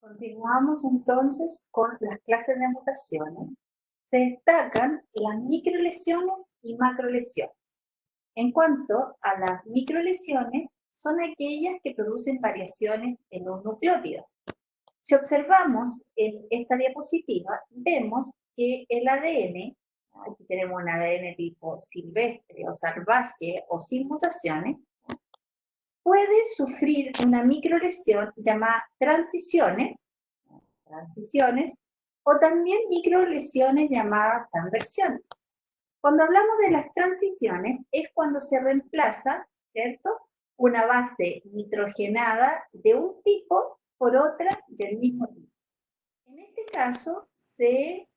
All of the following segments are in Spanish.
Continuamos entonces con las clases de mutaciones. Se destacan las microlesiones y macrolesiones. En cuanto a las microlesiones, son aquellas que producen variaciones en un nucleótido. Si observamos en esta diapositiva, vemos que el ADN, aquí tenemos un ADN tipo silvestre o salvaje o sin mutaciones, puede sufrir una microlesión llamada transiciones, o también microlesiones llamadas transversiones. Cuando hablamos de las transiciones, es cuando se reemplaza, ¿cierto?, una base nitrogenada de un tipo por otra del mismo tipo. En este caso, se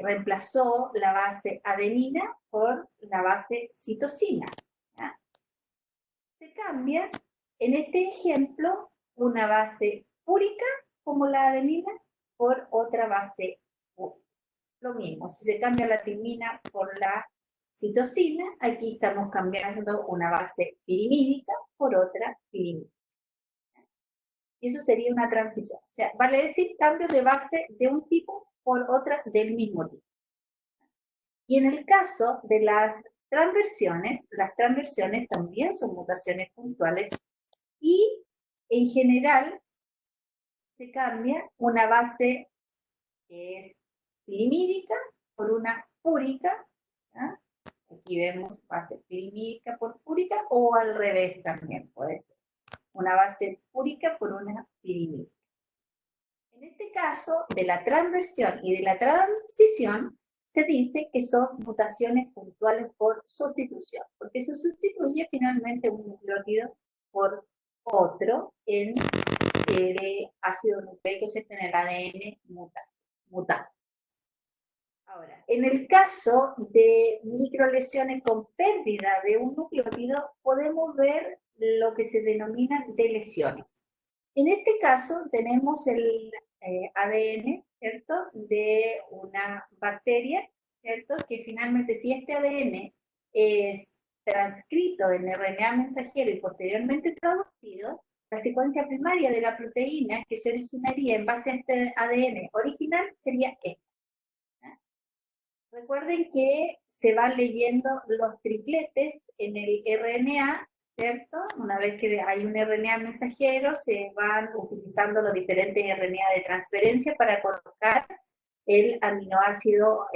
reemplazó la base adenina por la base citosina. ¿Ya? Se cambia, en este ejemplo, una base púrica, como la adenina, por otra base púrica. Lo mismo, si se cambia la timina por la citosina, aquí estamos cambiando una base pirimídica por otra pirimídica. Y eso sería una transición. O sea, vale decir cambio de base de un tipo por otra del mismo tipo. Y en el caso de las transversiones también son mutaciones puntuales y en general se cambia una base que es pirimídica por una púrica. ¿Ah? Aquí vemos base pirimídica por púrica o al revés también puede ser. Una base púrica por una pirimídica. En este caso, de la transversión y de la transición, se dice que son mutaciones puntuales por sustitución, porque se sustituye finalmente un nucleótido por otro en el ácido nucleico, ¿cierto?, en el ADN mutado. Ahora, en el caso de microlesiones con pérdida de un nucleótido, podemos ver lo que se denominan deleciones. En este caso tenemos el ADN, ¿cierto?, de una bacteria, ¿cierto?, que finalmente si este ADN es transcrito en RNA mensajero y posteriormente traducido, la secuencia primaria de la proteína que se originaría en base a este ADN original sería esta. Recuerden que se van leyendo los tripletes en el RNA, ¿cierto? Una vez que hay un RNA mensajero, se van utilizando los diferentes RNA de transferencia para colocar el aminoácido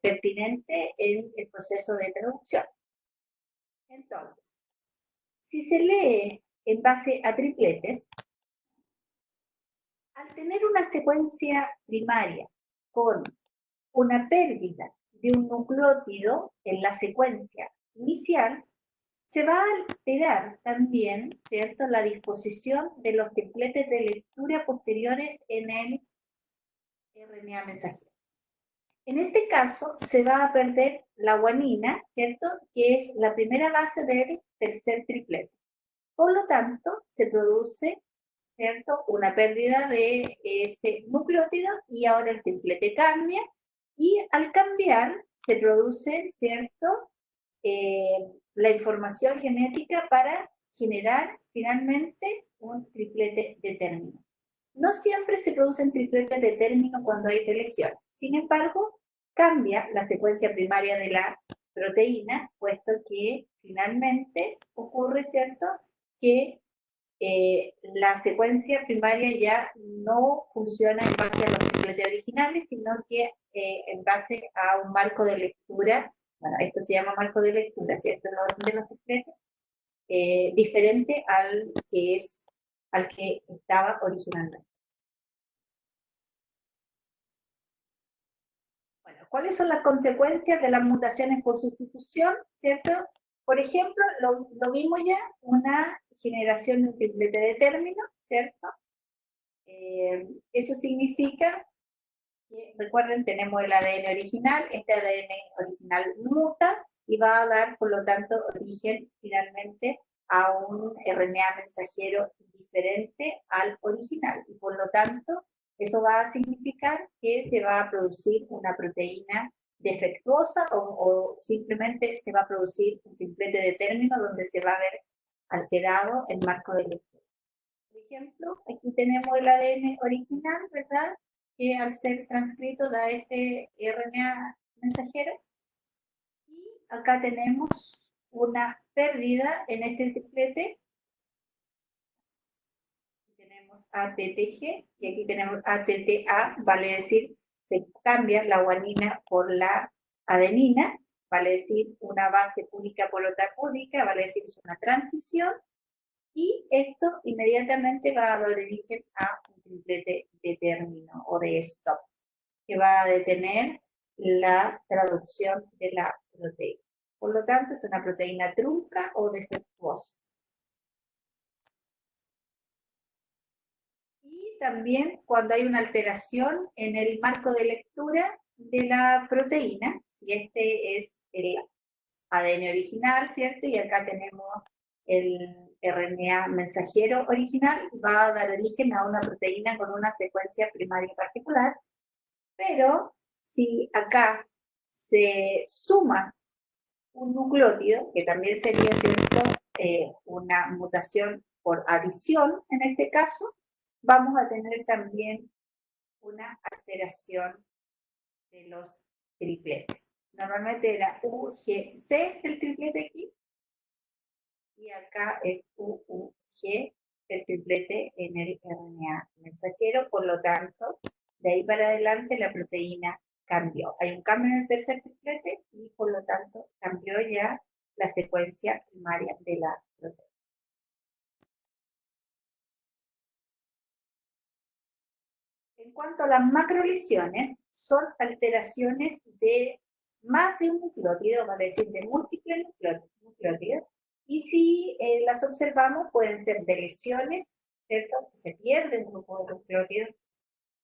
pertinente en el proceso de traducción. Entonces, si se lee en base a tripletes, al tener una secuencia primaria con una pérdida de un nucleótido en la secuencia inicial, se va a alterar también, ¿cierto?, la disposición de los tripletes de lectura posteriores en el RNA mensajero. En este caso, se va a perder la guanina, ¿cierto?, que es la primera base del tercer triplete. Por lo tanto, se produce, ¿cierto?, una pérdida de ese nucleótido y ahora el triplete cambia. Y al cambiar, se produce, ¿cierto?, la información genética para generar finalmente un triplete de término. No siempre se producen tripletes de término cuando hay deleción. Sin embargo, cambia la secuencia primaria de la proteína, puesto que finalmente ocurre, ¿cierto?, que la secuencia primaria ya no funciona en base a los tripletes originales, sino que en base a un marco de lectura, bueno, esto se llama marco de lectura, ¿cierto?, el orden de los tripletes, diferente al que estaba originalmente. Bueno, ¿cuáles son las consecuencias de las mutaciones por sustitución, ¿cierto? Por ejemplo, lo vimos ya, una generación de un triplete de término, ¿cierto? Eso significa que, recuerden, tenemos el ADN original, este ADN original muta y va a dar, por lo tanto, origen finalmente a un RNA mensajero diferente al original. Y por lo tanto, eso va a significar que se va a producir una proteína defectuosa o simplemente se va a producir un triplete de término donde se va a ver alterado el marco de lectura. Por ejemplo, aquí tenemos el ADN original, ¿verdad? Que al ser transcrito da este RNA mensajero. Y acá tenemos una pérdida en este triplete. Tenemos ATTG y aquí tenemos ATTA, vale decir, se cambia la guanina por la adenina, vale decir, una base única polotacúdica, vale decir, es una transición. Y esto inmediatamente va a dar origen a un triplete de término o de stop, que va a detener la traducción de la proteína. Por lo tanto, es una proteína trunca o defectuosa. Y también cuando hay una alteración en el marco de lectura de la proteína, si este es el ADN original, ¿cierto? Y acá tenemos el RNA mensajero original, va a dar origen a una proteína con una secuencia primaria particular, pero si acá se suma un nucleótido, que también sería, ¿cierto?, una mutación por adición en este caso, vamos a tener también una alteración de los tripletes. Normalmente era UGC el triplete aquí, y acá es UUG el triplete en el RNA mensajero, por lo tanto, de ahí para adelante la proteína cambió. Hay un cambio en el tercer triplete y por lo tanto cambió ya la secuencia primaria de la proteína. En cuanto a las macrolesiones, son alteraciones de más de un nucleótido, vale decir, de múltiples nucleótidos, y si las observamos pueden ser de lesiones, ¿cierto? Se pierde un grupo de nucleótidos,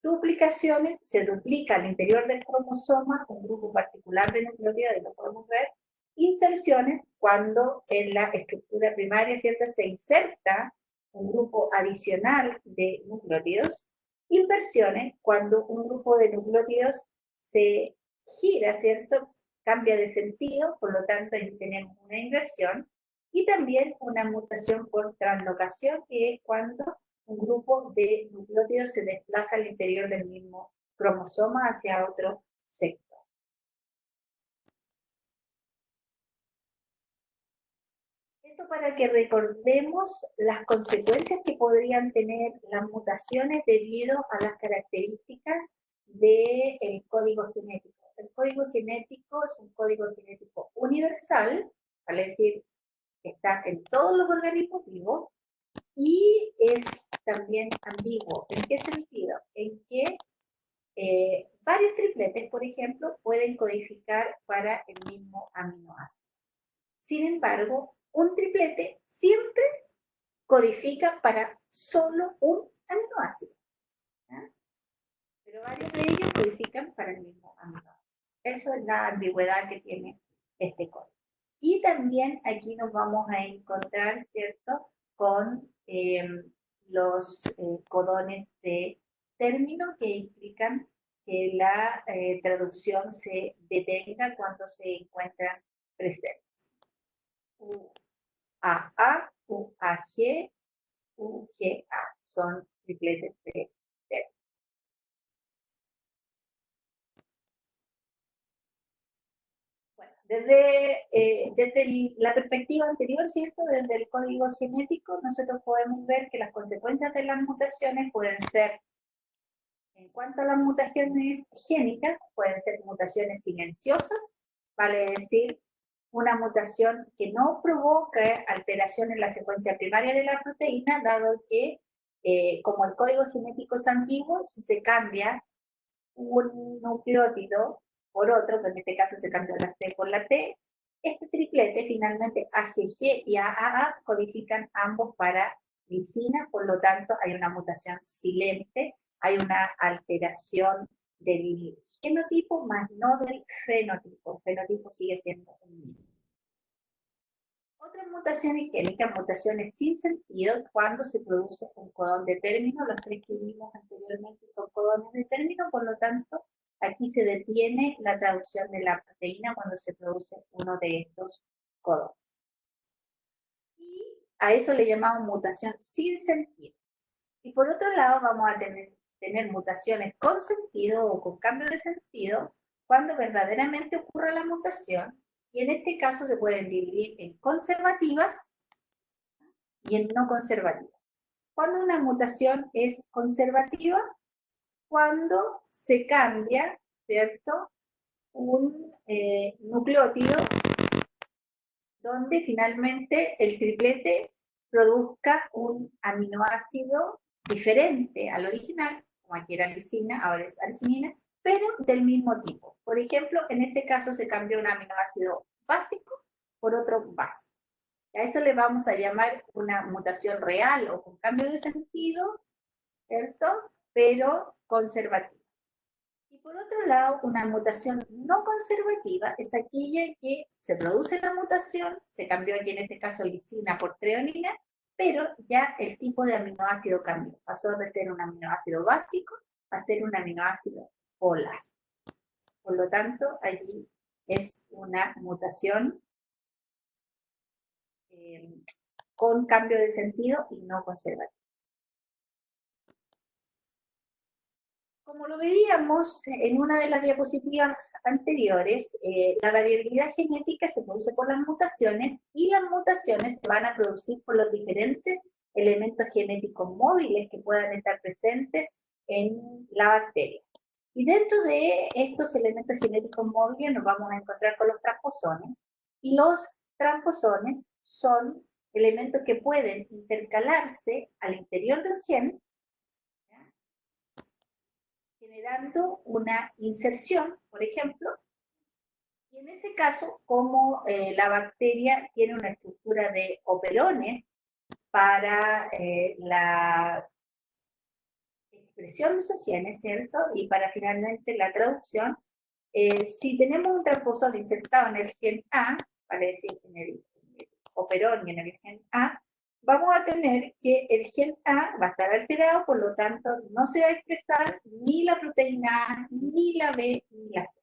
duplicaciones, se duplica al interior del cromosoma un grupo particular de nucleótidos, y lo podemos ver, inserciones, cuando en la estructura primaria, ¿cierto?, se inserta un grupo adicional de nucleótidos, inversiones, cuando un grupo de nucleótidos se gira, ¿cierto?, cambia de sentido, por lo tanto ahí tenemos una inversión, y también una mutación por translocación, que es cuando un grupo de nucleótidos se desplaza al interior del mismo cromosoma hacia otro sector. Esto para que recordemos las consecuencias que podrían tener las mutaciones debido a las características del código genético. El código genético es un código genético universal, vale decir, está en todos los organismos vivos, y es también ambiguo. ¿En qué sentido? En que varios tripletes, por ejemplo, pueden codificar para el mismo aminoácido. Sin embargo, un triplete siempre codifica para solo un aminoácido, ¿ya? Pero varios de ellos codifican para el mismo aminoácido. Eso es la ambigüedad que tiene este código. Y también aquí nos vamos a encontrar, ¿cierto?, con los codones de término que implican que la traducción se detenga cuando se encuentran presentes. UAA, UAG, UGA son tripletes de término. Bueno, desde la perspectiva anterior, ¿cierto?, desde el código genético, nosotros podemos ver que las consecuencias de las mutaciones pueden ser, en cuanto a las mutaciones génicas, pueden ser mutaciones silenciosas, vale decir, una mutación que no provoca alteración en la secuencia primaria de la proteína, dado que, como el código genético es ambiguo, si se cambia un nucleótido por otro, que en este caso se cambió la C por la T, este triplete finalmente AGG y AAA codifican ambos para lisina, por lo tanto hay una mutación silente, hay una alteración del genotipo más no del fenotipo. El fenotipo sigue siendo el mismo. Otras mutaciones génicas, mutaciones sin sentido, cuando se produce un codón de término. Los tres que vimos anteriormente son codones de término, por lo tanto, aquí se detiene la traducción de la proteína cuando se produce uno de estos codones. Y a eso le llamamos mutación sin sentido. Y por otro lado vamos a tener mutaciones con sentido o con cambio de sentido cuando verdaderamente ocurra la mutación, y en este caso se pueden dividir en conservativas y en no conservativas. Cuando una mutación es conservativa, cuando se cambia, ¿cierto?, un nucleótido donde finalmente el triplete produzca un aminoácido diferente al original, como aquí era lisina, ahora es arginina, pero del mismo tipo. Por ejemplo, en este caso se cambió un aminoácido básico por otro básico. A eso le vamos a llamar una mutación real o con cambio de sentido, ¿cierto?, pero conservativa. Y por otro lado, una mutación no conservativa es aquella que se produce la mutación, se cambió aquí en este caso lisina por treonina, pero ya el tipo de aminoácido cambió. Pasó de ser un aminoácido básico a ser un aminoácido polar. Por lo tanto, allí es una mutación con cambio de sentido y no conservativa. Como lo veíamos en una de las diapositivas anteriores, la variabilidad genética se produce por las mutaciones, y las mutaciones se van a producir por los diferentes elementos genéticos móviles que puedan estar presentes en la bacteria. Y dentro de estos elementos genéticos móviles nos vamos a encontrar con los transposones, y los transposones son elementos que pueden intercalarse al interior de un gen, generando una inserción, por ejemplo, y en ese caso, como la bacteria tiene una estructura de operones para la expresión de esos genes, ¿cierto?, y para finalmente la traducción, si tenemos un transposón insertado en el gen A, vale decir, en el operón y en el gen A, vamos a tener que el gen A va a estar alterado, por lo tanto no se va a expresar ni la proteína A, ni la B, ni la C.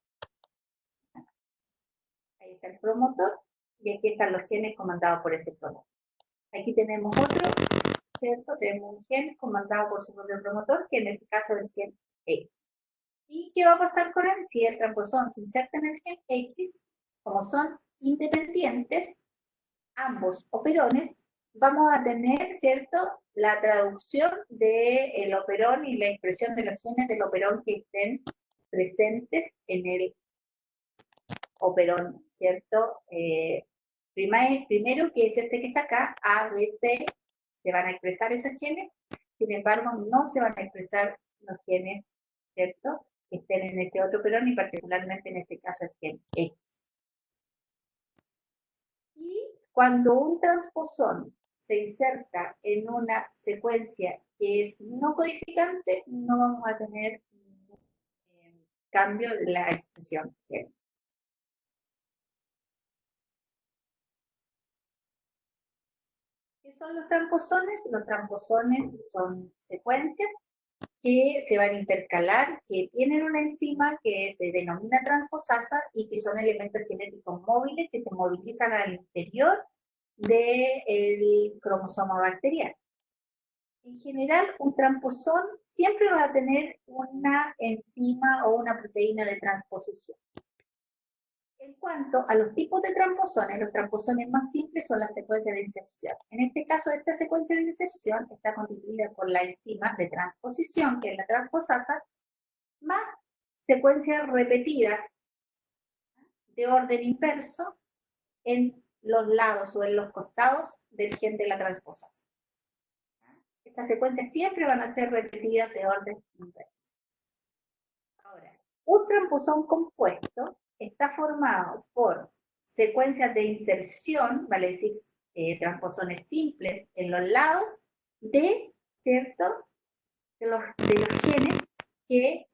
Ahí está el promotor, y aquí están los genes comandados por ese promotor. Aquí tenemos otro, ¿cierto? Tenemos un gen comandado por su propio promotor, que en este caso es el gen X. ¿Y qué va a pasar con él? Si el transposón se inserta en el gen X, como son independientes, ambos operones, vamos a tener, ¿cierto?, la traducción del operón y la expresión de los genes del operón que estén presentes en el operón, ¿cierto? Primero, que es este que está acá, A, B, C, se van a expresar esos genes, sin embargo, no se van a expresar los genes, ¿cierto?, que estén en este otro operón, y particularmente en este caso el gen X. Y cuando un transposón se inserta en una secuencia que es no codificante, no vamos a tener cambio en la expresión gen. ¿Qué son los transposones? Los transposones son secuencias que se van a intercalar, que tienen una enzima que se denomina transposasa, y que son elementos genéticos móviles que se movilizan al interior del cromosoma bacteriano. En general, un transposón siempre va a tener una enzima o una proteína de transposición. En cuanto a los tipos de transposones, los transposones más simples son las secuencias de inserción. En este caso, esta secuencia de inserción está constituida por la enzima de transposición, que es la transposasa, más secuencias repetidas de orden inverso en los lados o en los costados del gen de la transposasa. Estas secuencias siempre van a ser repetidas de orden inverso. Ahora, un transposón compuesto está formado por secuencias de inserción, vale decir, transposones simples en los lados de, ¿cierto?, de los genes que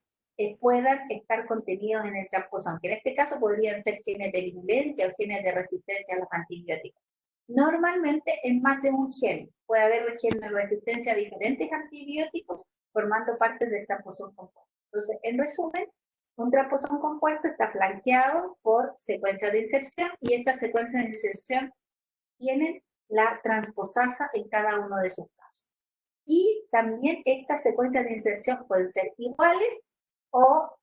puedan estar contenidos en el transposón, que en este caso podrían ser genes de virulencia o genes de resistencia a los antibióticos. Normalmente en más de un gen puede haber genes de resistencia a diferentes antibióticos formando parte del transposón compuesto. Entonces, en resumen, un transposón compuesto está flanqueado por secuencias de inserción, y estas secuencias de inserción tienen la transposasa en cada uno de sus casos. Y también estas secuencias de inserción pueden ser iguales o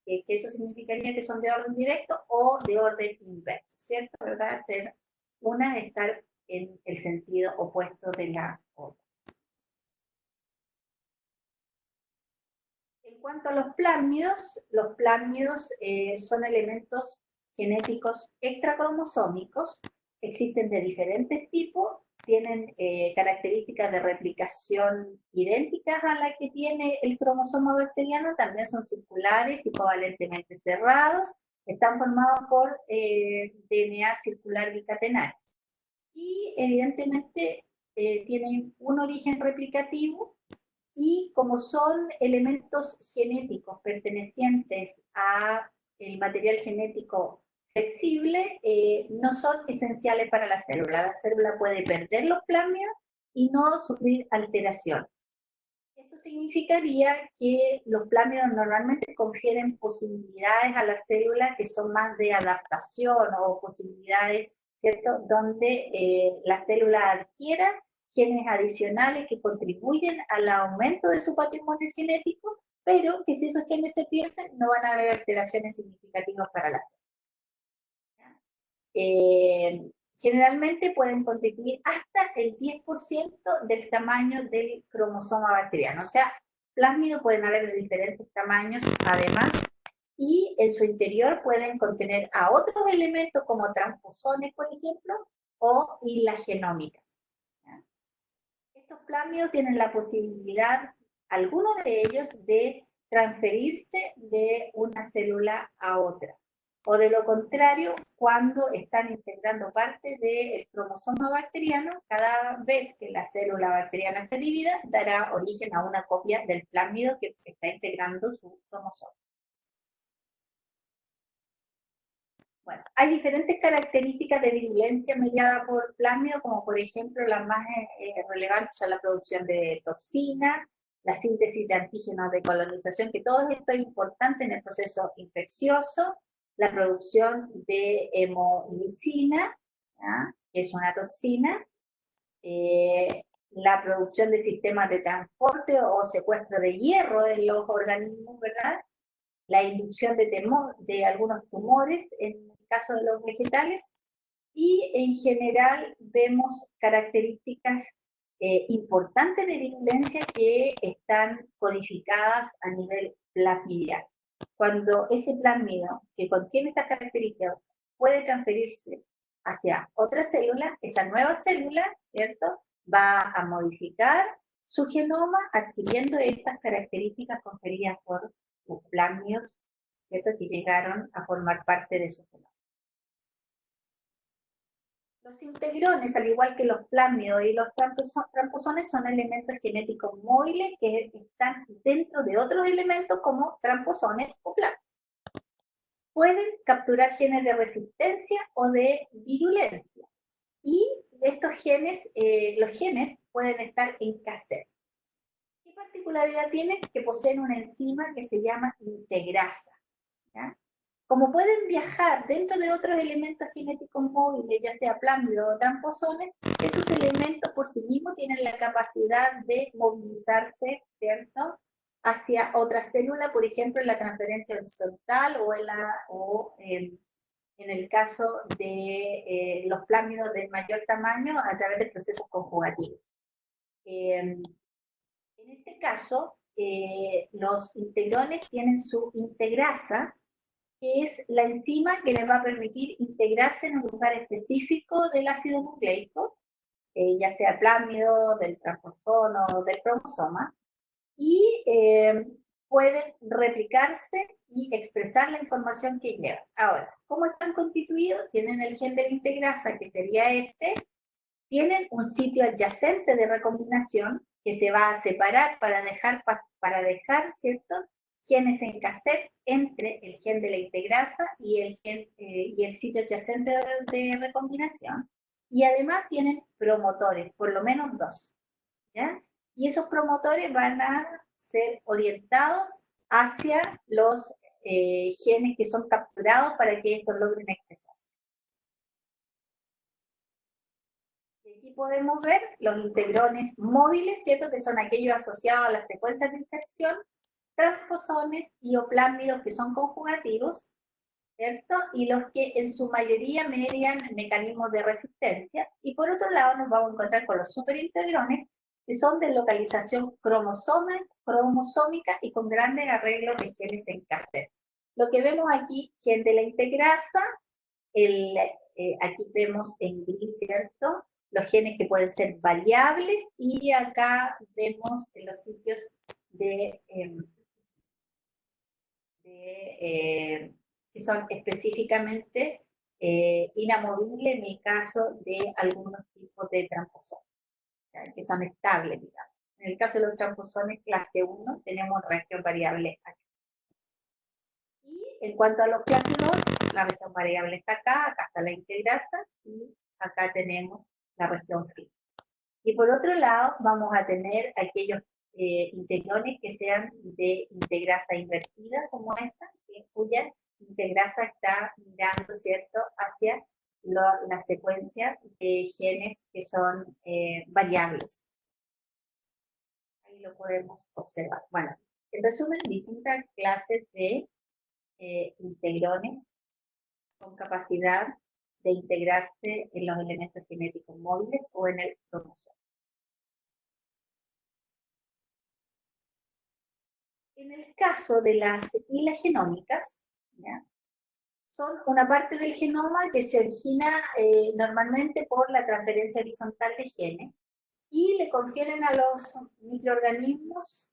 que eso significaría que son de orden directo o de orden inverso, ¿cierto? ¿Verdad? Ser una de estar en el sentido opuesto de la otra. En cuanto a los plásmidos son elementos genéticos extracromosómicos, existen de diferentes tipos, tienen características de replicación idénticas a las que tiene el cromosoma bacteriano, también son circulares y covalentemente cerrados, están formados por DNA circular bicatenario. Y evidentemente tienen un origen replicativo y como son elementos genéticos pertenecientes a el material genético flexible, no son esenciales para la célula. La célula puede perder los plásmidos y no sufrir alteración. Esto significaría que los plásmidos normalmente confieren posibilidades a la célula que son más de adaptación o posibilidades, ¿cierto?, donde la célula adquiera genes adicionales que contribuyen al aumento de su patrimonio genético, pero que si esos genes se pierden no van a haber alteraciones significativas para la célula. Generalmente pueden constituir hasta el 10% del tamaño del cromosoma bacteriano. O sea, plásmidos pueden haber de diferentes tamaños, además, y en su interior pueden contener a otros elementos como transposones, por ejemplo, o islas genómicas. ¿Ya? Estos plásmidos tienen la posibilidad, algunos de ellos, de transferirse de una célula a otra. O de lo contrario, cuando están integrando parte del cromosoma bacteriano, cada vez que la célula bacteriana se divida, dará origen a una copia del plásmido que está integrando su cromosoma. Bueno, hay diferentes características de virulencia mediada por plásmido, como por ejemplo las más relevantes son la producción de toxinas, la síntesis de antígenos de colonización, que todo esto es importante en el proceso infeccioso, la producción de hemolicina, ¿ya?, que es una toxina, la producción de sistemas de transporte o secuestro de hierro en los organismos, ¿verdad?, la inducción de algunos tumores en el caso de los vegetales, y en general vemos características importantes de virulencia que están codificadas a nivel plasmidial. Cuando ese plásmido que contiene estas características puede transferirse hacia otra célula, esa nueva célula, ¿cierto?, va a modificar su genoma adquiriendo estas características conferidas por los plásmidos, ¿cierto?, que llegaron a formar parte de su genoma. Los integrones, al igual que los plásmidos y los tramposones, son elementos genéticos móviles que están dentro de otros elementos como tramposones o plásmidos. Pueden capturar genes de resistencia o de virulencia. Y estos genes, los genes pueden estar en cassette. ¿Qué particularidad tienen? Que poseen una enzima que se llama integrasa, ¿ya? Como pueden viajar dentro de otros elementos genéticos móviles, ya sea plásmidos o tramposones, esos elementos por sí mismos tienen la capacidad de movilizarse, ¿cierto?, hacia otra célula, por ejemplo, en la transferencia horizontal o en el caso de los plásmidos de mayor tamaño a través de procesos conjugativos. En este caso, los integrones tienen su integrasa, que es la enzima que les va a permitir integrarse en un lugar específico del ácido nucleico, ya sea plásmido, del transposón o del cromosoma, y pueden replicarse y expresar la información que llevan. Ahora, ¿cómo están constituidos? Tienen el gen de la integrasa, que sería este, tienen un sitio adyacente de recombinación que se va a separar para dejar, ¿cierto?, genes en cassette entre el gen de la integrasa y el sitio adyacente de recombinación. Y además tienen promotores, por lo menos 2, ¿ya? Y esos promotores van a ser orientados hacia los genes que son capturados para que estos logren expresarse. Aquí podemos ver los integrones móviles, ¿cierto? Que son aquellos asociados a las secuencias de inserción, transposones y oplásmidos que son conjugativos, ¿cierto? Y los que en su mayoría median mecanismos de resistencia. Y por otro lado nos vamos a encontrar con los superintegrones, que son de localización cromosómica y con grandes arreglos de genes en cassette. Lo que vemos aquí, gen de la integrasa, aquí vemos en gris, ¿cierto? Los genes que pueden ser variables y acá vemos en los sitios que son específicamente inamovibles en el caso de algunos tipos de tramposones, que son estables, digamos. En el caso de los tramposones clase 1 tenemos región variable aquí. Y en cuanto a los clase 2, la región variable está acá está la integrasa y acá tenemos la región fija. Y por otro lado, vamos a tener aquellos integrones que sean de integrasa invertida, como esta, cuya integrasa está mirando, ¿cierto?, hacia la secuencia de genes que son variables. Ahí lo podemos observar. Bueno, en resumen, distintas clases de integrones con capacidad de integrarse en los elementos genéticos móviles o en el cromosoma. En el caso de las hilas genómicas, ¿ya?, son una parte del genoma que se origina normalmente por la transferencia horizontal de genes y le confieren a los microorganismos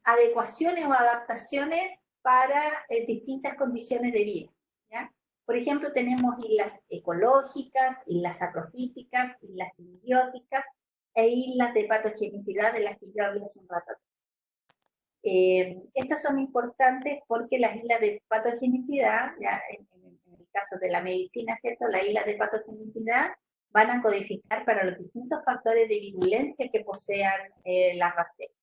adecuaciones o adaptaciones para distintas condiciones de vida, ¿ya? Por ejemplo, tenemos islas ecológicas, islas saprofíticas, islas simbióticas e islas de patogenicidad de las que yo hablé hace un rato. Estas son importantes porque las islas de patogenicidad, ya en el caso de la medicina, ¿cierto?, las islas de patogenicidad van a codificar para los distintos factores de virulencia que posean las bacterias.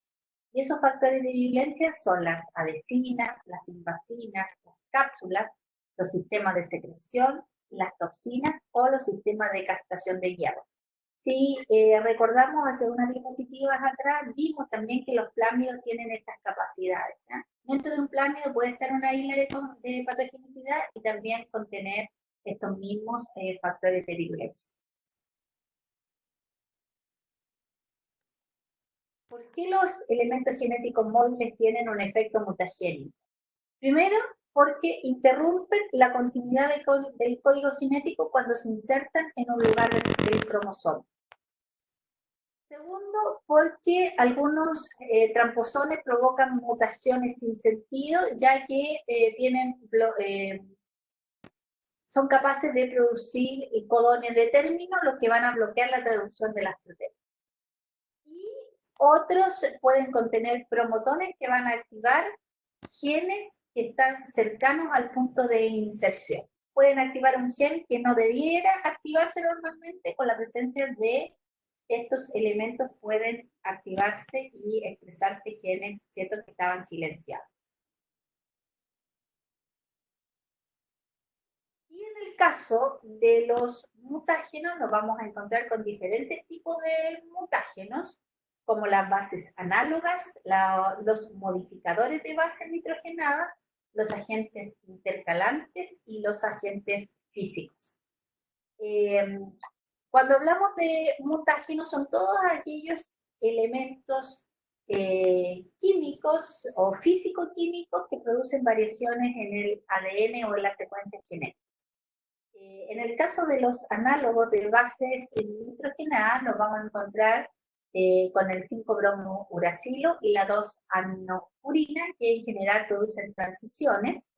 Y esos factores de virulencia son las adhesinas, las invasinas, las cápsulas, los sistemas de secreción, las toxinas o los sistemas de captación de hierro. Si recordamos hace unas diapositivas atrás, vimos también que los plásmidos tienen estas capacidades, ¿no? Dentro de un plásmido puede estar una isla de patogenicidad y también contener estos mismos factores de virulencia. ¿Por qué los elementos genéticos móviles tienen un efecto mutagénico? Primero, porque interrumpen la continuidad del código genético cuando se insertan en un lugar del cromosoma. Segundo, porque algunos tramposones provocan mutaciones sin sentido, ya que son capaces de producir codones de término, lo que van a bloquear la traducción de las proteínas. Y otros pueden contener promotones que van a activar genes que están cercanos al punto de inserción. Pueden activar un gen que no debiera activarse normalmente. Con la presencia de estos elementos pueden activarse y expresarse genes, ¿cierto?, que estaban silenciados. Y en el caso de los mutágenos, nos vamos a encontrar con diferentes tipos de mutágenos, como las bases análogas, los modificadores de bases nitrogenadas, los agentes intercalantes y los agentes físicos. Cuando hablamos de mutágenos, son todos aquellos elementos químicos o físico-químicos que producen variaciones en el ADN o en la secuencia genética. En el caso de los análogos de bases nitrogenadas, nos vamos a encontrar con el 5-bromo-uracilo y la 2-aminopurina, que en general producen transiciones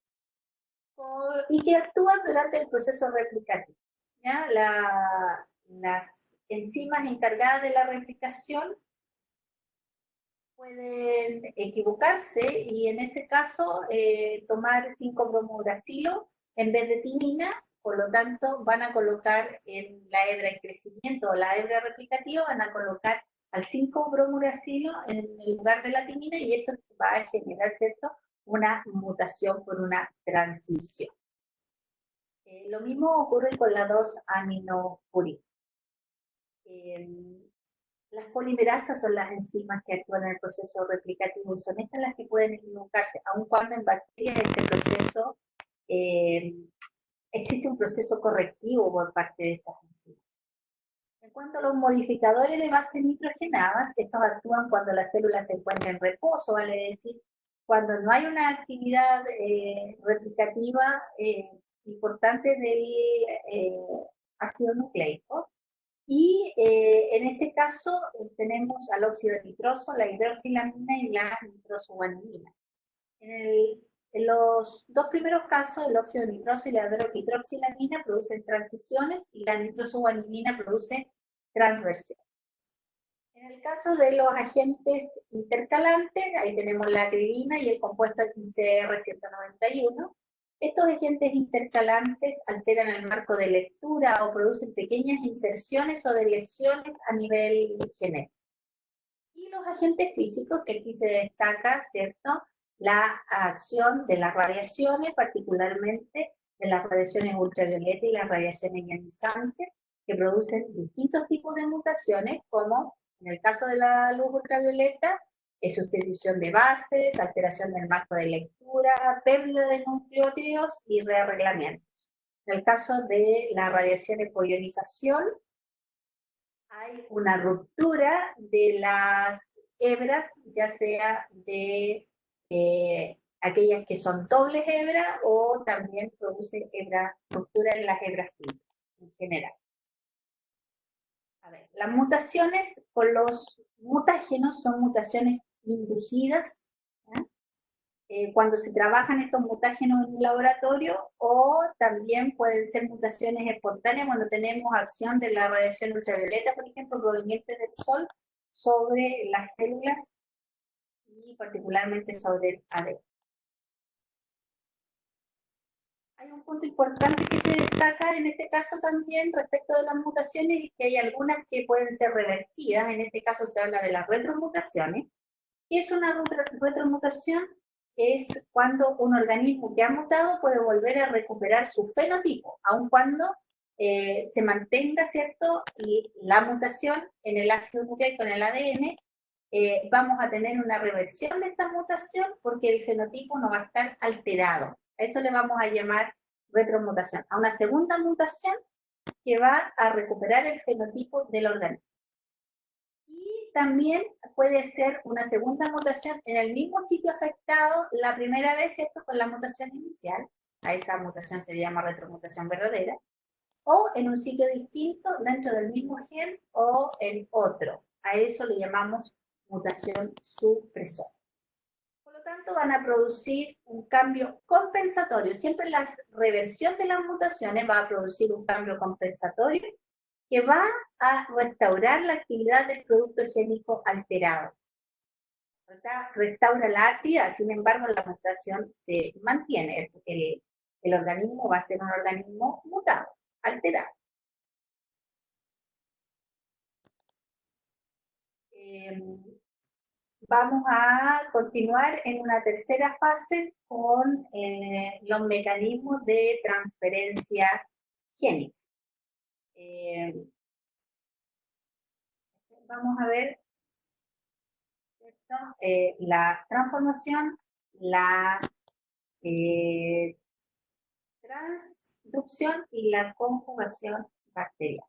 y que actúan durante el proceso replicativo, ¿ya? Las enzimas encargadas de la replicación pueden equivocarse y en ese caso tomar 5-bromo-uracilo en vez de timina. Por lo tanto, van a colocar en la hebra en crecimiento o la hebra replicativa, van a colocar al 5-bromo-uracilo en el lugar de la timina y esto va a generar, ¿cierto?, una mutación por una transición. Lo mismo ocurre con la 2-aminopurina. Las polimerasas son las enzimas que actúan en el proceso replicativo y son estas las que pueden equivocarse, aun cuando en bacterias este proceso existe un proceso correctivo por parte de estas enzimas. En cuanto a los modificadores de bases nitrogenadas, estos actúan cuando la célula se encuentra en reposo, vale decir, cuando no hay una actividad replicativa importante del ácido nucleico. Y en este caso tenemos al óxido nitroso, la hidroxilamina y la nitrosoguanidina. En los dos primeros casos, el óxido nitroso y la hidroxilamina producen transiciones y la nitrosoguanidina produce transversión. En el caso de los agentes intercalantes, ahí tenemos la acridina y el compuesto ICR-191. Estos agentes intercalantes alteran el marco de lectura o producen pequeñas inserciones o de lesiones a nivel genético. Y los agentes físicos, que aquí se destaca, ¿cierto?, la acción de las radiaciones, particularmente de las radiaciones ultravioletas y las radiaciones ionizantes, que producen distintos tipos de mutaciones, como en el caso de la luz ultravioleta, sustitución de bases, alteración del marco de lectura, pérdida de nucleótidos y rearreglamientos. En el caso de la radiación por ionización, hay una ruptura de las hebras, ya sea de aquellas que son dobles hebras o también produce ruptura en las hebras triples en general. A ver, las mutaciones con los mutágenos son mutaciones inducidas, cuando se trabajan estos mutágenos en un laboratorio, o también pueden ser mutaciones espontáneas cuando tenemos acción de la radiación ultravioleta, por ejemplo, provenientes del sol, sobre las células y particularmente sobre el ADN. Hay un punto importante que se destaca en este caso también respecto de las mutaciones, y que hay algunas que pueden ser revertidas. En este caso se habla de las retromutaciones. ¿Qué es una retromutación? Es cuando un organismo que ha mutado puede volver a recuperar su fenotipo, aun cuando se mantenga, ¿cierto?, y la mutación en el ácido nucleico, en el ADN, vamos a tener una reversión de esta mutación porque el fenotipo no va a estar alterado. A eso le vamos a llamar retromutación, a una segunda mutación que va a recuperar el fenotipo del organismo. Y también puede ser una segunda mutación en el mismo sitio afectado la primera vez, ¿cierto?, con la mutación inicial. A esa mutación se llama retromutación verdadera. O en un sitio distinto dentro del mismo gen o en otro. A eso le llamamos mutación supresora. Por lo tanto, van a producir un cambio compensatorio. Siempre la reversión de las mutaciones va a producir un cambio compensatorio que va a restaurar la actividad del producto génico alterado. Restaura la actividad, sin embargo, la mutación se mantiene. El organismo va a ser un organismo mutado, alterado. Vamos a continuar en una tercera fase con los mecanismos de transferencia génica. Vamos a ver, ¿cierto?, la transformación, la transducción y la conjugación bacteriana.